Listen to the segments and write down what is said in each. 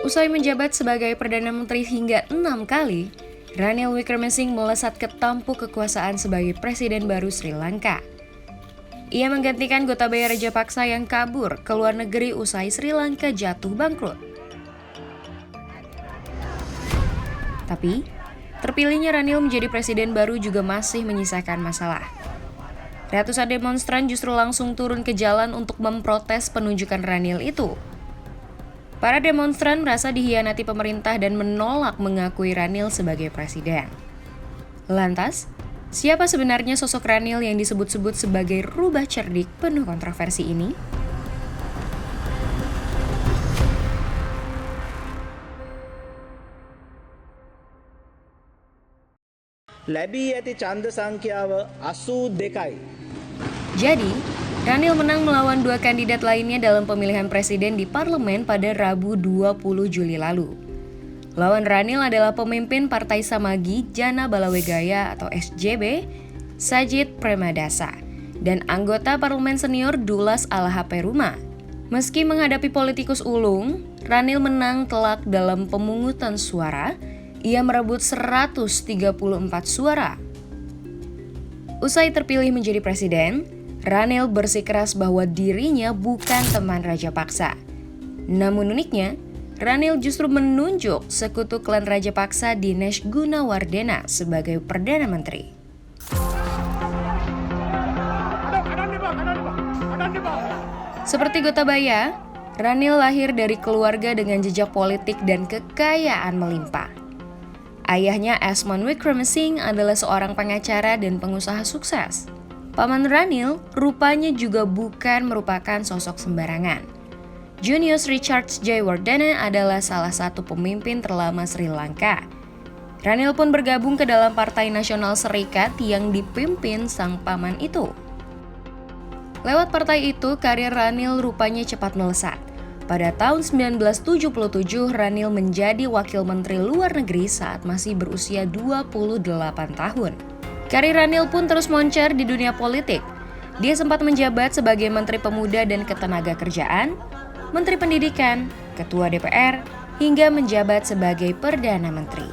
Usai menjabat sebagai Perdana Menteri hingga 6 kali, Ranil Wickremesinghe melesat ke tampuk kekuasaan sebagai Presiden baru Sri Lanka. Ia menggantikan Gotabaya Rajapaksa yang kabur ke luar negeri usai Sri Lanka jatuh bangkrut. Tapi, terpilihnya Ranil menjadi presiden baru juga masih menyisakan masalah. Ratusan demonstran justru langsung turun ke jalan untuk memprotes penunjukan Ranil itu. Para demonstran merasa dihianati pemerintah dan menolak mengakui Ranil sebagai presiden. Lantas, siapa sebenarnya sosok Ranil yang disebut-sebut sebagai rubah cerdik penuh kontroversi ini? ලැබී ඇති ඡන්ද සංඛ්‍යාව 82යි. Jadi, Ranil menang melawan dua kandidat lainnya dalam pemilihan presiden di parlemen pada Rabu 20 Juli lalu. Lawan Ranil adalah pemimpin Partai Samagi Jana Balawegaya atau SJB, Sajid Premadasa, dan anggota parlemen senior Dulas Alahaperuma. Meski menghadapi politikus ulung, Ranil menang telak dalam pemungutan suara. Ia merebut 134 suara. Usai terpilih menjadi presiden, Ranil bersikeras bahwa dirinya bukan teman Rajapaksa. Namun uniknya, Ranil justru menunjuk sekutu klan Rajapaksa Dinesh Gunawardena sebagai Perdana Menteri. Seperti Gotabaya, Ranil lahir dari keluarga dengan jejak politik dan kekayaan melimpah. Ayahnya Asman Wickremesinghe adalah seorang pengacara dan pengusaha sukses. Paman Ranil rupanya juga bukan merupakan sosok sembarangan. Junius Richards Jayawardena adalah salah satu pemimpin terlama Sri Lanka. Ranil pun bergabung ke dalam Partai Nasional Serikat yang dipimpin sang paman itu. Lewat partai itu, karir Ranil rupanya cepat melesat. Pada tahun 1977, Ranil menjadi Wakil Menteri Luar Negeri saat masih berusia 28 tahun. Karir Ranil pun terus moncer di dunia politik. Dia sempat menjabat sebagai Menteri Pemuda dan Ketenagakerjaan, Menteri Pendidikan, Ketua DPR, hingga menjabat sebagai Perdana Menteri.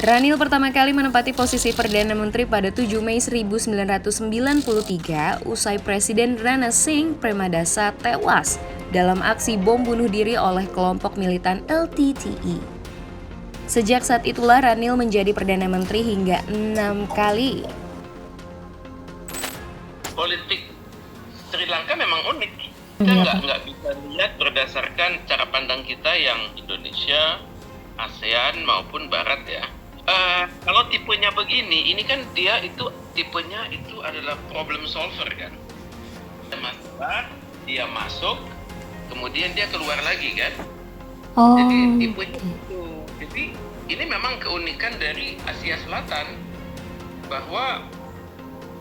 Ranil pertama kali menempati posisi Perdana Menteri pada 7 Mei 1993 usai Presiden Rana Singh Premadasa tewas dalam aksi bom bunuh diri oleh kelompok militan LTTE. Sejak saat itulah Ranil menjadi Perdana Menteri hingga 6 kali. Politik Sri Lanka memang unik. Kita nggak bisa lihat berdasarkan cara pandang kita yang Indonesia, ASEAN maupun Barat ya. Kalau tipenya begini, ini kan dia itu tipenya itu adalah problem solver kan. Ada masalah, dia masuk, kemudian dia keluar lagi kan. Jadi tipenya itu. Jadi ini memang keunikan dari Asia Selatan bahwa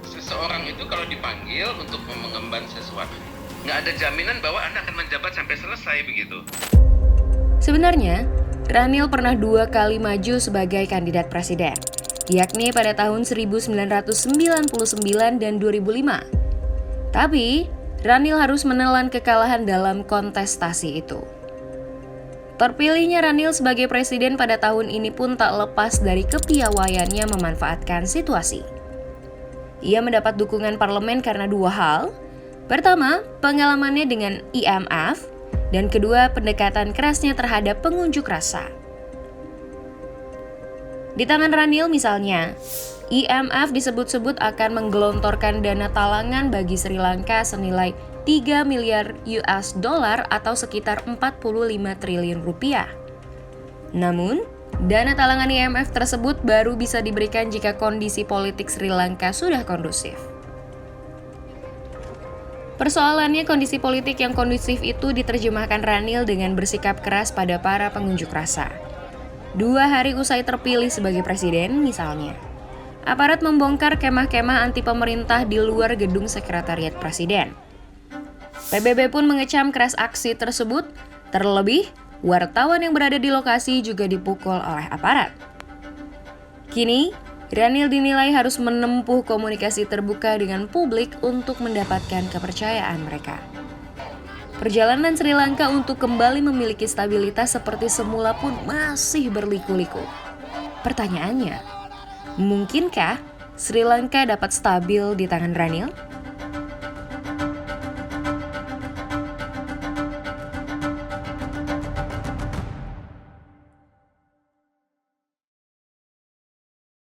seseorang itu kalau dipanggil untuk mengemban sesuatu, nggak ada jaminan bahwa Anda akan menjabat sampai selesai begitu. Sebenarnya, Ranil pernah 2 kali maju sebagai kandidat presiden, yakni pada tahun 1999 dan 2005. Tapi, Ranil harus menelan kekalahan dalam kontestasi itu. Terpilihnya Ranil sebagai presiden pada tahun ini pun tak lepas dari kepiawaiannya memanfaatkan situasi. Ia mendapat dukungan parlemen karena 2 hal. Pertama, pengalamannya dengan IMF, dan kedua, pendekatan kerasnya terhadap pengunjuk rasa. Di tangan Ranil misalnya, IMF disebut-sebut akan menggelontorkan dana talangan bagi Sri Lanka senilai 3 miliar US dollar atau sekitar 45 triliun rupiah. Namun, dana talangan IMF tersebut baru bisa diberikan jika kondisi politik Sri Lanka sudah kondusif. Persoalannya, kondisi politik yang kondusif itu diterjemahkan Ranil dengan bersikap keras pada para pengunjuk rasa. 2 hari usai terpilih sebagai presiden, misalnya, aparat membongkar kemah-kemah anti pemerintah di luar gedung sekretariat presiden. PBB pun mengecam keras aksi tersebut, terlebih wartawan yang berada di lokasi juga dipukul oleh aparat. Kini, Ranil dinilai harus menempuh komunikasi terbuka dengan publik untuk mendapatkan kepercayaan mereka. Perjalanan Sri Lanka untuk kembali memiliki stabilitas seperti semula pun masih berliku-liku. Pertanyaannya, mungkinkah Sri Lanka dapat stabil di tangan Ranil?